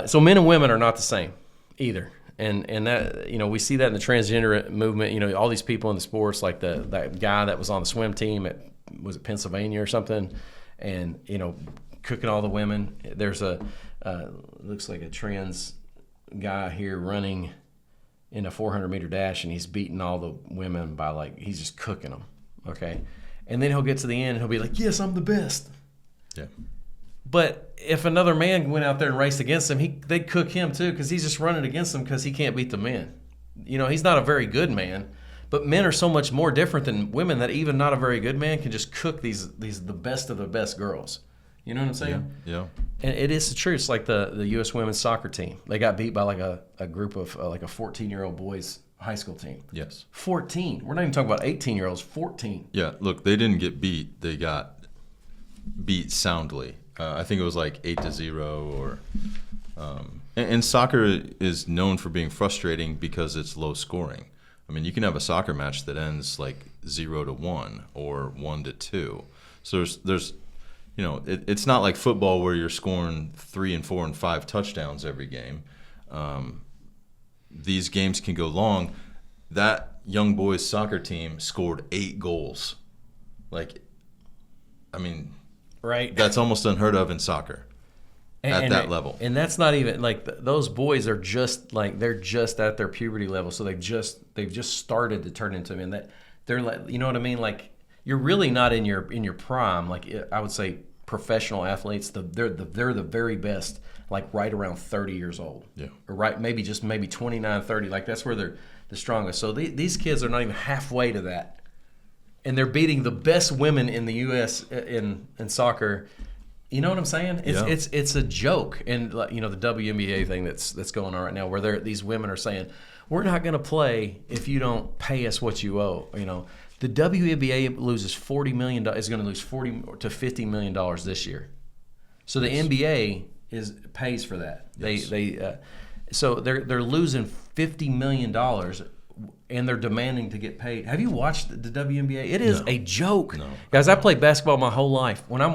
So men and women are not the same either. And that, we see that in the transgender movement, all these people in the sports, like that guy that was on the swim team was it Pennsylvania or something, and, cooking all the women. There's looks like a trans guy here running in a 400-meter dash, and he's beating all the women by, he's just cooking them, okay? And then he'll get to the end, and he'll be like, yes, I'm the best. Yeah. But if another man went out there and raced against him, they'd cook him too, because he's just running against them because he can't beat the men. He's not a very good man, but men are so much more different than women that even not a very good man can just cook these the best of the best girls. You know what I'm saying? Yeah. And it is true. It's like the U.S. women's soccer team. They got beat by a group of a 14-year-old boys high school team. Yes. 14. We're not even talking about 18-year-olds. 14. Yeah. Look, they didn't get beat. They got beat soundly. I think it was 8-0 or and soccer is known for being frustrating because it's low scoring. I mean, you can have a soccer match that ends 0-1 or 1-2. So there's it's not like football where you're scoring 3 and 4 and 5 touchdowns every game. These games can go long. That young boys soccer team scored 8 goals. Right. That's almost unheard of in soccer at that level. And that's not even those boys are just they're just at their puberty level, so they've just started to turn into men. That they're you know what I mean? You're really not in your prime. I would say professional athletes, they're the very best, right around 30 years old. Yeah. Or maybe 29, 30. That's where they're the strongest. So these kids are not even halfway to that. And they're beating the best women in the U.S. in soccer. You know what I'm saying? It's a joke. And the WNBA thing that's going on right now, where these women are saying, we're not going to play if you don't pay us what you owe. The WNBA loses $40 million. Is going to lose $40 to $50 million this year. So the NBA pays for that. Yes. So they're losing $50 million. And they're demanding to get paid. Have you watched the WNBA? It is a joke. No. Guys, I played basketball my whole life. When I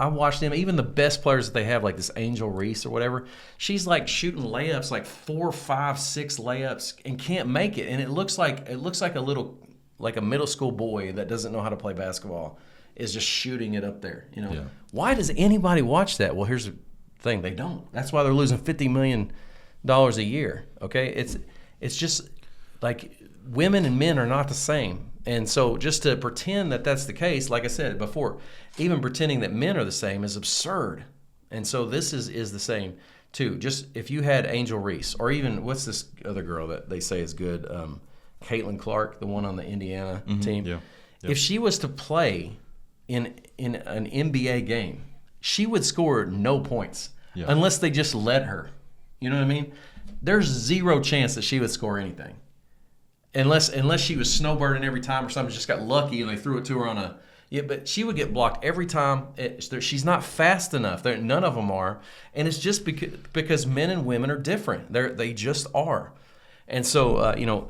watch them, even the best players that they have, like this Angel Reese or whatever, she's shooting layups, 4, 5, 6 layups, and can't make it. And it looks like a middle school boy that doesn't know how to play basketball is just shooting it up there. Yeah. Why does anybody watch that? Well, here's the thing: they don't. That's why they're losing $50 million a year. Okay, it's just women and men are not the same. And so just to pretend that that's the case, like I said before, even pretending that men are the same is absurd. And so this is the same too. Just if you had Angel Reese, or even what's this other girl that they say is good, Caitlin Clark, the one on the Indiana team. Yeah. Yep. If she was to play in an NBA game, she would score no points unless they just let her. You know what I mean? There's zero chance that she would score anything. Unless she was snowbirding every time or something, just got lucky and they threw it to her but she would get blocked every time. She's not fast enough. None of them are, and it's just because men and women are different. They just are, and so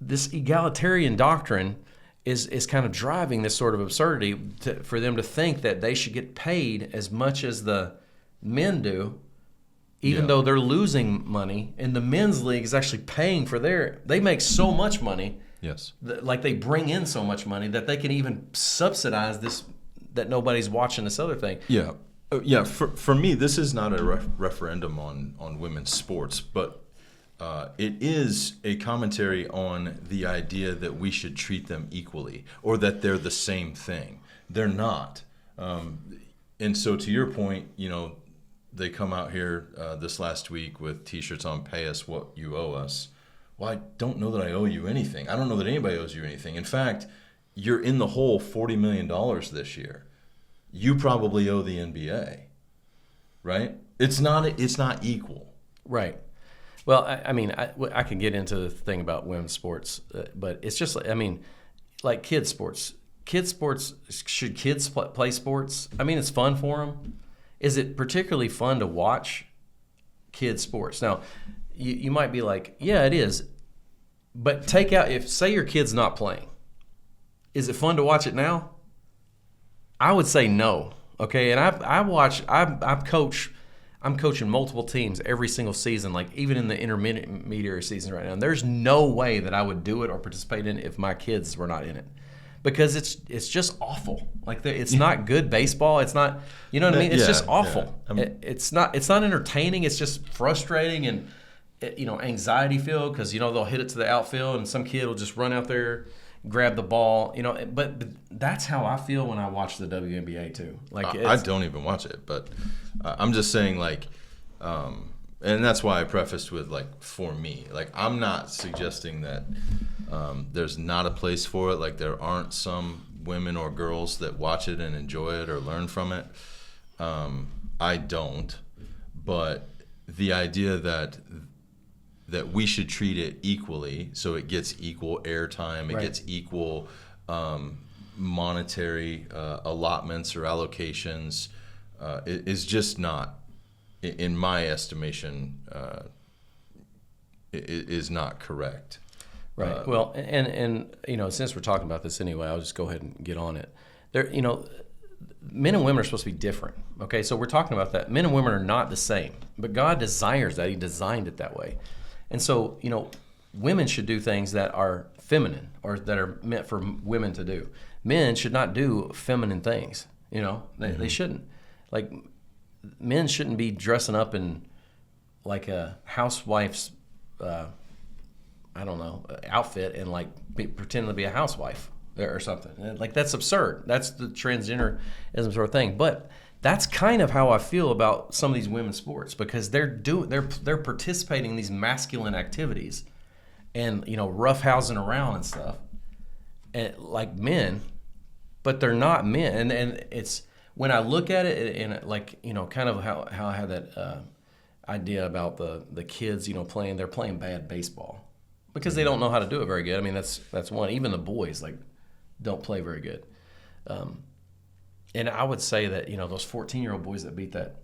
this egalitarian doctrine is kind of driving this sort of absurdity for them to think that they should get paid as much as the men do. Even though they're losing money, and the men's league is actually paying for they make so much money. Yes. They bring in so much money that they can even subsidize this, that nobody's watching this other thing. Yeah. Yeah. For me, this is not a referendum on women's sports, but it is a commentary on the idea that we should treat them equally, or that they're the same thing. They're not. And so to your point, they come out here this last week with T-shirts on "Pay us what you owe us." Well, I don't know that I owe you anything. I don't know that anybody owes you anything. In fact, you're in the hole $40 million this year. You probably owe the NBA, right? It's not equal. Right. Well, I can get into the thing about women's sports, but it's just like kids sports. Kids sports, should kids play sports? It's fun for them. Is it particularly fun to watch kids sports? Now, you might be like, yeah, it is. But say your kid's not playing. Is it fun to watch it now? I would say no. Okay, and I coach. I'm coaching multiple teams every single season, like even in the intermediary season right now. And there's no way that I would do it or participate in it if my kids were not in it, because it's just awful. Like it's not good baseball. It's not, you know what I mean? It's just awful. Yeah. It's not entertaining. It's just frustrating and anxiety filled, because they'll hit it to the outfield and some kid will just run out there, grab the ball, but that's how I feel when I watch the WNBA too. Like I don't even watch it, but I'm just saying, like, and that's why I prefaced with, like, for me, like, I'm not suggesting that there's not a place for it. Like, there aren't some women or girls that watch it and enjoy it or learn from it. I don't, but the idea that we should treat it equally, so it gets equal airtime, it gets equal monetary allotments or allocations, is just not, in my estimation, is not correct. Right. Well, and since we're talking about this anyway, I'll just go ahead and get on it. There, men and women are supposed to be different. Okay, so we're talking about that. Men and women are not the same, but God desires that. He designed it that way. And so, women should do things that are feminine or that are meant for women to do. Men should not do feminine things. They shouldn't. Like, men shouldn't be dressing up in like a housewife's, outfit and like pretending to be a housewife or something. Like, that's absurd. That's the transgenderism sort of thing. But that's kind of how I feel about some of these women's sports, because they're participating in these masculine activities and roughhousing around and stuff, and like men, but they're not men. And it's, when I look at it, and like kind of how I had that idea about the kids they're playing bad baseball because they don't know how to do it very good. I mean, that's one. Even the boys don't play very good. And I would say that, those 14-year-old boys that beat that,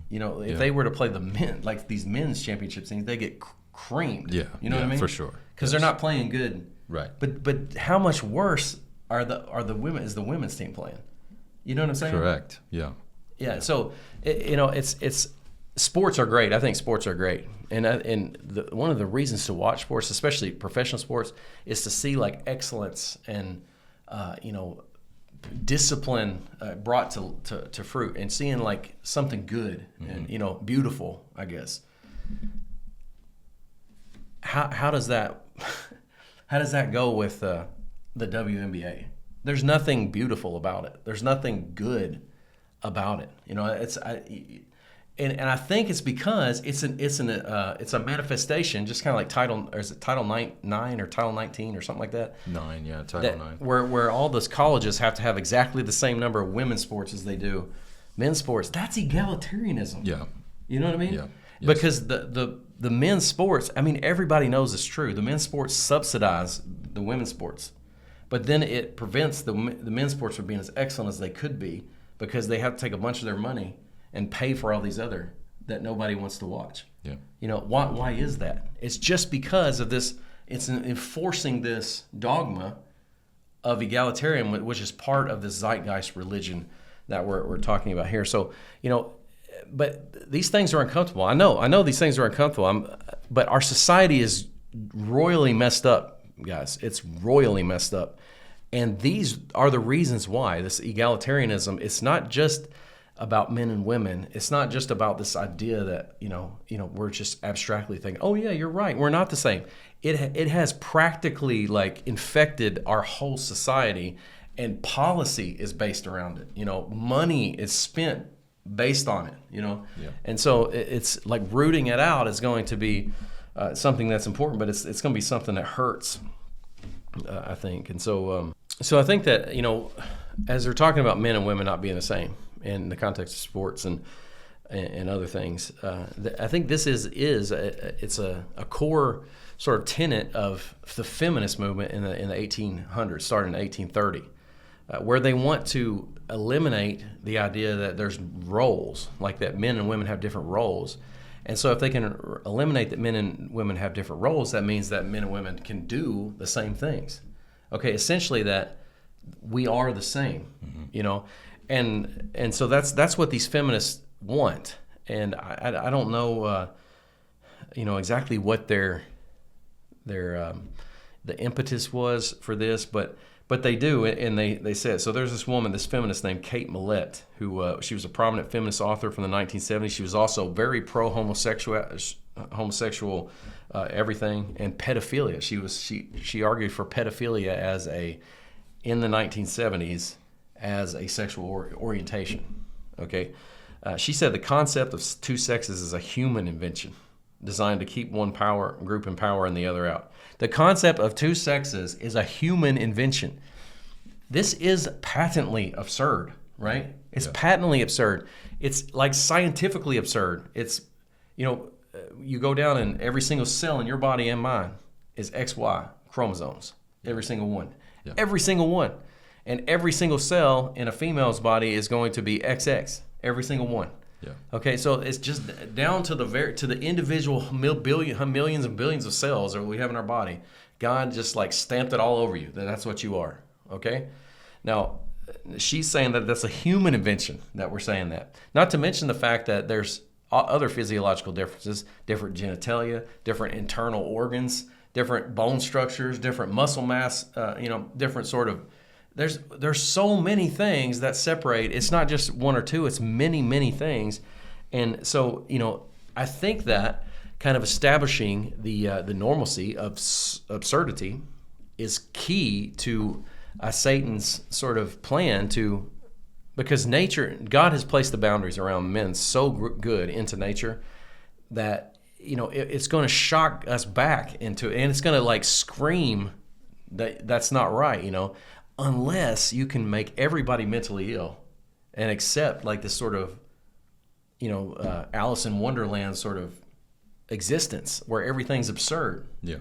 if they were to play the men, like these men's championship teams, they get creamed. Yeah. You know what I mean? For sure. Because they're not playing good. Right. But how much worse is the women's team playing? You know what I'm saying? Correct. Yeah. Yeah. So, it's sports are great. I think sports are great. And one of the reasons to watch sports, especially professional sports, is to see like excellence and, discipline brought to fruit, and seeing like something good and beautiful, I guess. How does that go with the WNBA? There's nothing beautiful about it. There's nothing good about it. And I think it's because it's a manifestation, just kind of like Title 9 or Title 19 or something like that. 9, yeah, Title 9. Where all those colleges have to have exactly the same number of women's sports as they do men's sports. That's egalitarianism. Yeah. You know what I mean? Yeah. Yes. Because the men's sports, I mean, everybody knows it's true. The men's sports subsidize the women's sports, but then it prevents the men's sports from being as excellent as they could be, because they have to take a bunch of their money and pay for all these other that nobody wants to watch. Yeah. Why is that? It's just because of this. It's enforcing this dogma of egalitarianism, which is part of this zeitgeist religion that we're talking about here. So, but these things are uncomfortable. I know these things are uncomfortable. But our society is royally messed up, guys. It's royally messed up. And these are the reasons why this egalitarianism, it's not just about men and women. It's not just about this idea that, we're just abstractly thinking, oh yeah, you're right, we're not the same. It has practically like infected our whole society, and policy is based around it. Money is spent based on it, Yeah. And so it's like rooting it out is going to be something that's important, but it's going to be something that hurts, I think. And so I think that, as they're talking about men and women not being the same in the context of sports and other things, I think this is a core sort of tenet of the feminist movement in the 1800s, starting in 1830, where they want to eliminate the idea that there's roles, like that men and women have different roles. And so if they can eliminate that men and women have different roles, that means that men and women can do the same things. Okay, essentially that we are the same, And so that's what these feminists want. and I don't know, exactly what their the impetus was for this, but they do, and they said, so there's this woman, this feminist named Kate Millett, who she was a prominent feminist author from the 1970s. She was also very homosexual everything, and pedophilia. She argued for pedophilia in the 1970s as a sexual orientation. Okay, she said the concept of two sexes is a human invention designed to keep one group in power and the other out. The concept of two sexes is a human invention. This is patently absurd, right? It's patently absurd. It's like scientifically absurd. It's, you go down and every single cell in your body and mine is XY chromosomes. Every single one. Yeah. Every single one. And every single cell in a female's body is going to be XX. Every single one. Yeah. Okay, so it's just down to the individual millions and billions of cells that we have in our body. God just like stamped it all over you. That's what you are. Okay? Now, she's saying that that's a human invention that we're saying that. Not to mention the fact that there's other physiological differences, different genitalia, different internal organs, different bone structures, different muscle mass, different sort of. There's so many things that separate. It's not just one or two. It's many, many things. And so, I think that kind of establishing the normalcy of absurdity is key to Satan's sort of plan because nature, God has placed the boundaries around men so good into nature that, it's going to shock us back and it's going to like scream that that's not right, unless you can make everybody mentally ill and accept like this sort of, Alice in Wonderland sort of existence where everything's absurd. Yeah.